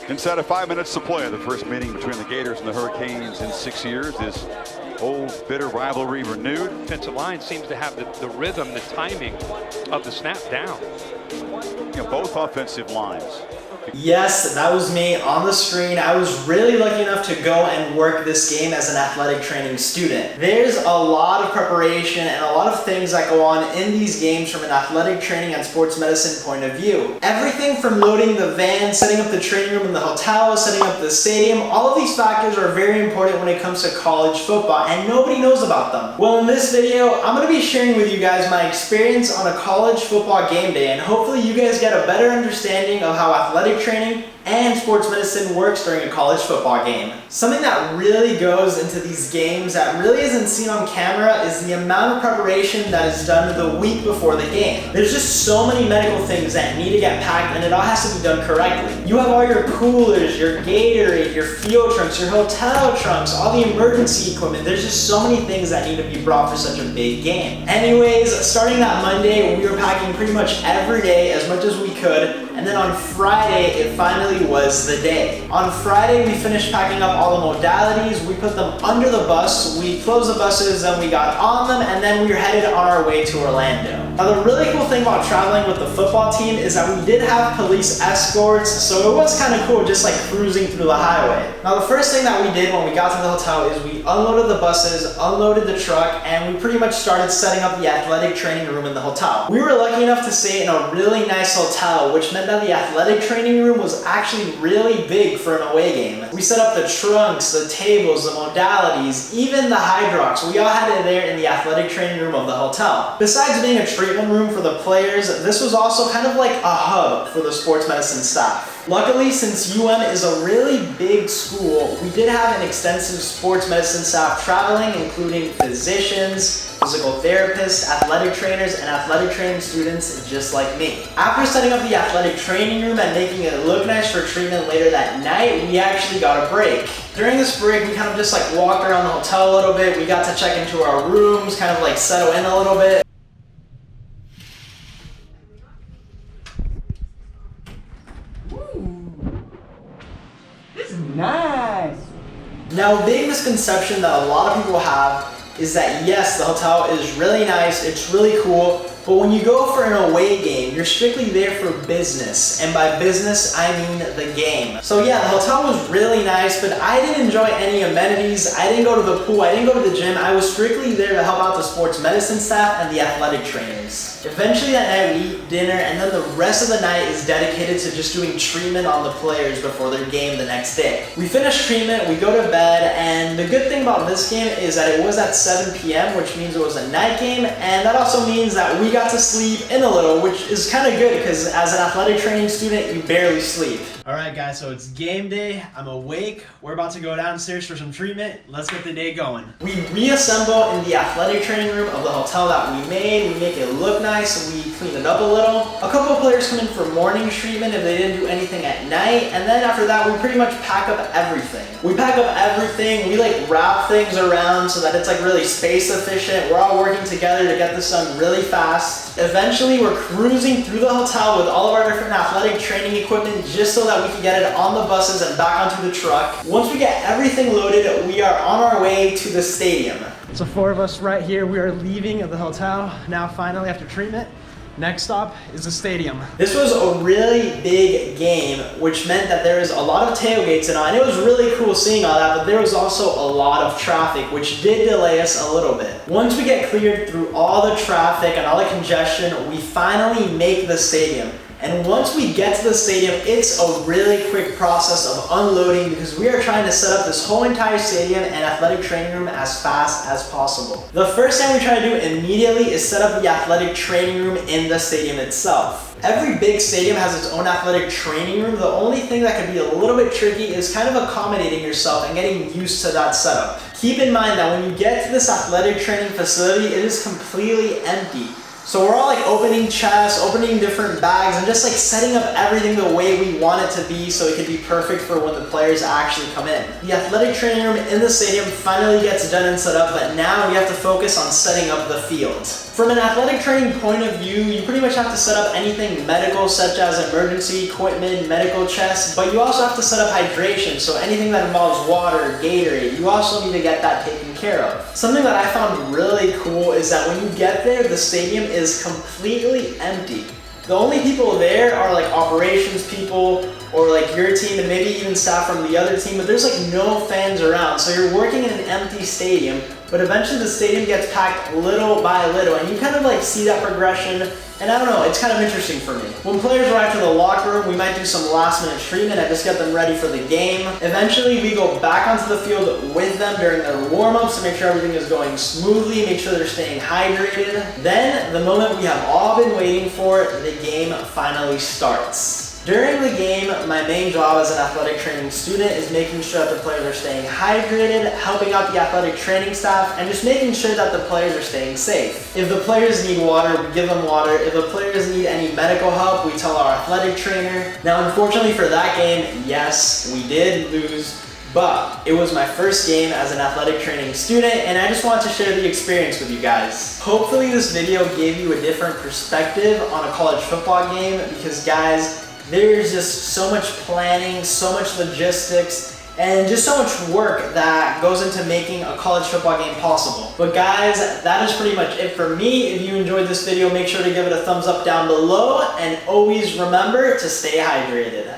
Inside of 5 minutes to play, the first meeting between the Gators and the Hurricanes in 6 years. This old bitter rivalry renewed. Defensive line seems to have the rhythm, the timing of the snap down. You know, both offensive lines. Yes, that was me on the screen. I was really lucky enough to go and work this game as an athletic training student. There's a lot of preparation and a lot of things that go on in these games from an athletic training and sports medicine point of view. Everything from loading the van, setting up the training room in the hotel, setting up the stadium, all of these factors are very important when it comes to college football, and nobody knows about them. Well, in this video, I'm going to be sharing with you guys my experience on a college football game day, and hopefully you guys get a better understanding of how athletic training and sports medicine works during a college football game. Something that really goes into these games that really isn't seen on camera is the amount of preparation that is done the week before the game. There's just so many medical things that need to get packed, and it all has to be done correctly. You have all your coolers, your Gatorade, your field trunks, your hotel trunks, all the emergency equipment. There's just so many things that need to be brought for such a big game. Anyways, starting that Monday, we were packing pretty much every day as much as we could, and then on Friday, it finally was the day. On Friday, we finished packing up all the modalities, we put them under the bus, we closed the buses, then we got on them, and then we were headed on our way to Orlando. Now, the really cool thing about traveling with the football team is that we did have police escorts, so it was kind of cool just like cruising through the highway. Now, the first thing that we did when we got to the hotel is we unloaded the buses, unloaded the truck, and we pretty much started setting up the athletic training room in the hotel. We were lucky enough to stay in a really nice hotel, which meant that the athletic training room was actually really big for an away game. We set up the trunks, the tables, the modalities, even the Hydrox. We all had it there in the athletic training room of the hotel. Besides being a treatment room for the players, this was also kind of like a hub for the sports medicine staff. Luckily, since UM is a really big school, we did have an extensive sports medicine staff traveling, including physicians, physical therapists, athletic trainers, and athletic training students just like me. After setting up the athletic training room and making it look nice for treatment later that night, we actually got a break. During this break, we kind of just like walked around the hotel a little bit. We got to check into our rooms, kind of like settle in a little bit. This is nice. Now, a big misconception that a lot of people have is that yes, the hotel is really nice, it's really cool, but when you go for an away game, you're strictly there for business. And by business, I mean the game. So yeah, the hotel was really nice, but I didn't enjoy any amenities. I didn't go to the pool, I didn't go to the gym. I was strictly there to help out the sports medicine staff and the athletic trainers. Eventually that night we eat dinner, and then the rest of the night is dedicated to just doing treatment on the players before their game the next day. We finish treatment, we go to bed, and the good thing about this game is that it was at 7 p.m., which means it was a night game, and that also means that we got to sleep in a little, which is kind of good because as an athletic training student, you barely sleep. Alright guys, so it's game day, I'm awake, we're about to go downstairs for some treatment, let's get the day going. We reassemble in the athletic training room of the hotel that we made, we make it look nice, we clean it up a little. A couple of players come in for morning treatment if they didn't do anything at night, and then after that we pretty much pack up everything. We pack up everything, we like wrap things around so that it's like really space efficient, we're all working together to get this done really fast. Eventually we're cruising through the hotel with all of our different athletic training equipment just so that we can get it on the buses and back onto the truck. Once we get everything loaded, we are on our way to the stadium. So 4 of us right here, we are leaving the hotel now finally after treatment. Next stop is the stadium. This was a really big game, which meant that there was a lot of tailgates and all, and it was really cool seeing all that, but there was also a lot of traffic, which did delay us a little bit. Once we get cleared through all the traffic and all the congestion, we finally make the stadium. And once we get to the stadium, it's a really quick process of unloading because we are trying to set up this whole entire stadium and athletic training room as fast as possible. The first thing we try to do immediately is set up the athletic training room in the stadium itself. Every big stadium has its own athletic training room. The only thing that can be a little bit tricky is kind of accommodating yourself and getting used to that setup. Keep in mind that when you get to this athletic training facility, it is completely empty. So we're all like opening chests, opening different bags, and just like setting up everything the way we want it to be so it can be perfect for when the players actually come in. The athletic training room in the stadium finally gets done and set up, but now we have to focus on setting up the field. From an athletic training point of view, you pretty much have to set up anything medical, such as emergency equipment, medical chests, but you also have to set up hydration, so anything that involves water, Gatorade, you also need to get that taken care of. Something that I found really cool is that when you get there, the stadium is completely empty. The only people there are like operations people or like your team and maybe even staff from the other team, but there's like no fans around. So you're working in an empty stadium, but eventually the stadium gets packed little by little and you kind of like see that progression. And I don't know, it's kind of interesting for me. When players arrive to the locker room, we might do some last minute treatment. I just get them ready for the game. Eventually, we go back onto the field with them during their warm-ups to make sure everything is going smoothly, make sure they're staying hydrated. Then, the moment we have all been waiting for, the game finally starts. During the game, my main job as an athletic training student is making sure that the players are staying hydrated, helping out the athletic training staff, and just making sure that the players are staying safe. If the players need water, we give them water. If the players need any medical help, we tell our athletic trainer. Now, unfortunately for that game, yes, we did lose, but it was my first game as an athletic training student, and I just wanted to share the experience with you guys. Hopefully this video gave you a different perspective on a college football game, because guys, there's just so much planning, so much logistics, and just so much work that goes into making a college football game possible. But guys, that is pretty much it for me. If you enjoyed this video, make sure to give it a thumbs up down below, and always remember to stay hydrated.